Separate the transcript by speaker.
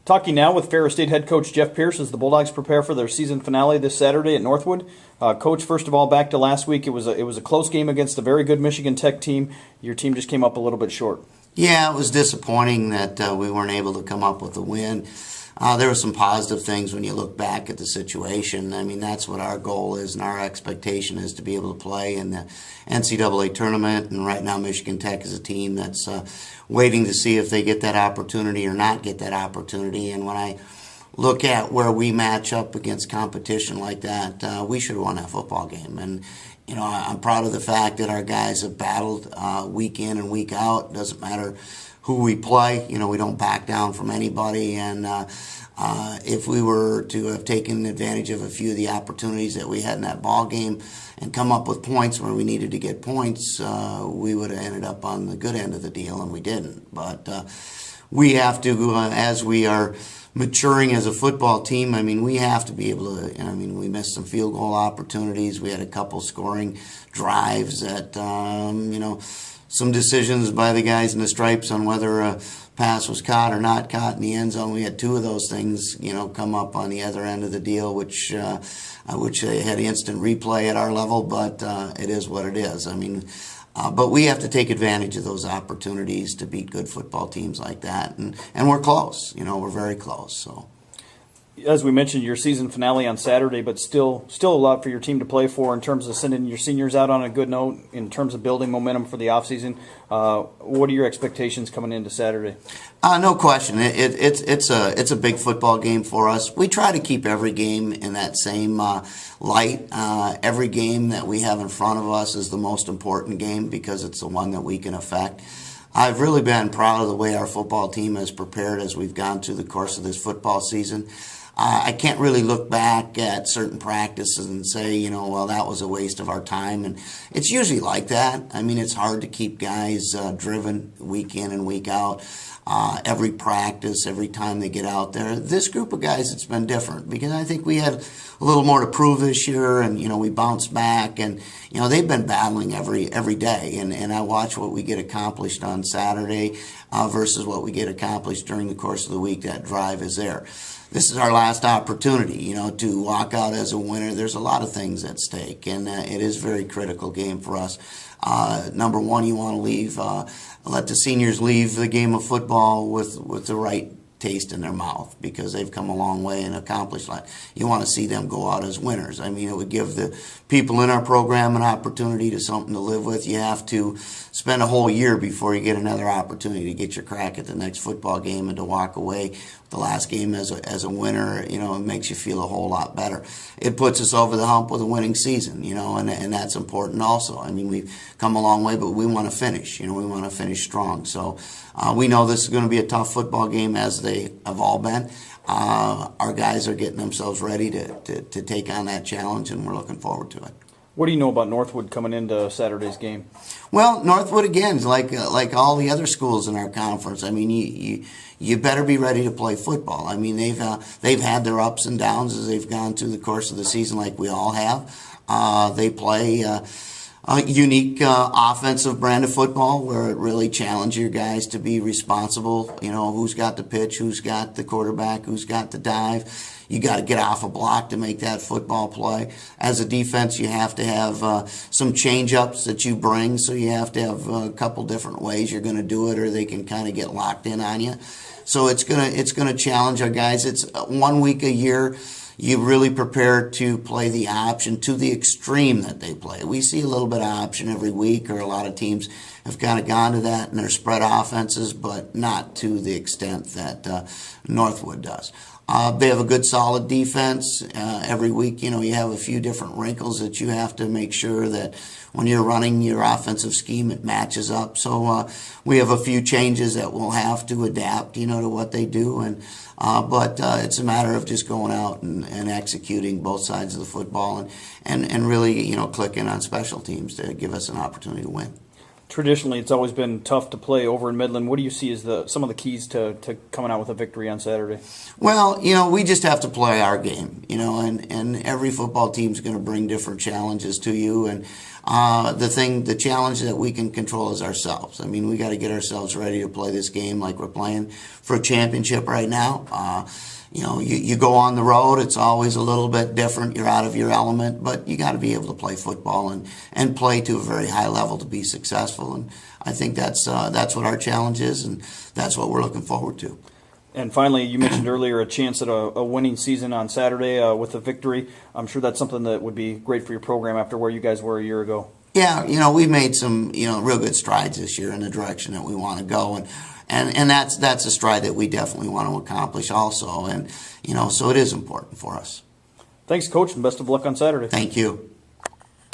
Speaker 1: Talking now with Ferris State head coach Jeff Pierce as the Bulldogs prepare for their season finale this Saturday at Northwood. Coach, first of all, back to last week. It was a close game against a very good Michigan Tech team. Your team just came up a little bit short.
Speaker 2: Yeah, it was disappointing that we weren't able to come up with a win. There were some positive things when you look back at the situation. I mean, that's what our goal is, and our expectation is to be able to play in the NCAA tournament. And right now, Michigan Tech is a team that's waiting to see if they get that opportunity or not get that opportunity. And when I look at where we match up against competition like that, we should have won that football game. And you know, I'm proud of the fact that our guys have battled week in and week out. Doesn't matter who we play. You know, we don't back down from anybody. And if we were to have taken advantage of a few of the opportunities that we had in that ball game and come up with points where we needed to get points, we would have ended up on the good end of the deal, and we didn't. But we have to, as we are maturing as a football team, I mean, we have to be able to, I mean, we missed some field goal opportunities. We had a couple scoring drives that, you know, some decisions by the guys in the stripes on whether a pass was caught or not caught in the end zone. We had two of those things, you know, come up on the other end of the deal, which they had instant replay at our level, but it is what it is. I mean, but we have to take advantage of those opportunities to beat good football teams like that, and we're close. You know, we're very close. So,
Speaker 1: as we mentioned, your season finale on Saturday, but still a lot for your team to play for in terms of sending your seniors out on a good note, in terms of building momentum for the offseason. What are your expectations coming into Saturday?
Speaker 2: No question. It's a big football game for us. We try to keep every game in that same light. Every game that we have in front of us is the most important game because it's the one that we can affect. I've really been proud of the way our football team has prepared as we've gone through the course of this football season. I can't really look back at certain practices and say, you know, well, that was a waste of our time. And it's usually like that. I mean, it's hard to keep guys driven week in and week out. Every practice, every time they get out there. This group of guys, it's been different because I think we had a little more to prove this year, and, you know, we bounced back, and, you know, they've been battling every day, and I watch what we get accomplished on Saturday versus what we get accomplished during the course of the week. That drive is there. This is our last opportunity, you know, to walk out as a winner. There's a lot of things at stake, and it is a very critical game for us. Number one, you want to let the seniors leave the game of football with the right taste in their mouth because they've come a long way and accomplished a lot. You want to see them go out as winners. I mean, it would give the people in our program an opportunity to something to live with. You have to spend a whole year before you get another opportunity to get your crack at the next football game and to walk away the last game as a winner. You know, it makes you feel a whole lot better. It puts us over the hump with a winning season, you know, and that's important also. I mean, we've come a long way, but we want to finish. You know, we want to finish strong. So we know this is going to be a tough football game, as they have all been. Our guys are getting themselves ready to take on that challenge, and we're looking forward to it.
Speaker 1: What do you know about Northwood coming into Saturday's game?
Speaker 2: Well, Northwood, again, is like all the other schools in our conference. I mean, you better be ready to play football. I mean, they've had their ups and downs as they've gone through the course of the season, like we all have. They play a unique offensive brand of football where it really challenges your guys to be responsible. You know, who's got the pitch, who's got the quarterback, who's got the dive. You got to get off a block to make that football play. As a defense, you have to have some change-ups that you bring, so you have to have a couple different ways you're going to do it, or they can kind of get locked in on you. So it's gonna challenge our guys. It's 1 week a year. You really prepare to play the option to the extreme that they play. We see a little bit of option every week, or a lot of teams have kind of gone to that in their spread offenses, but not to the extent that Northwood does. They have a good, solid defense. Every week, you know, you have a few different wrinkles that you have to make sure that when you're running your offensive scheme, it matches up. So we have a few changes that we'll have to adapt, you know, to what they do. And but it's a matter of just going out and executing both sides of the football and really, you know, clicking on special teams to give us an opportunity to win.
Speaker 1: traditionally it's always been tough to play over in Midland. What do you see as some of the keys to coming out with a victory on Saturday?
Speaker 2: Well, we just have to play our game, and every football team's going to bring different challenges to you. And the challenge that we can control is ourselves. I mean, we got to get ourselves ready to play this game like we're playing for a championship right now. You go on the road, it's always a little bit different. You're out of your element, but you got to be able to play football and play to a very high level to be successful. And I think that's what our challenge is, and that's what we're looking forward to.
Speaker 1: And finally, you mentioned earlier a chance at a winning season on Saturday with a victory. I'm sure that's something that would be great for your program after where you guys were a year ago.
Speaker 2: Yeah, we've made some real good strides this year in the direction that we want to go, and that's a stride that we definitely want to accomplish also, and so it is important for us.
Speaker 1: Thanks, Coach, and best of luck on Saturday.
Speaker 2: Thank you.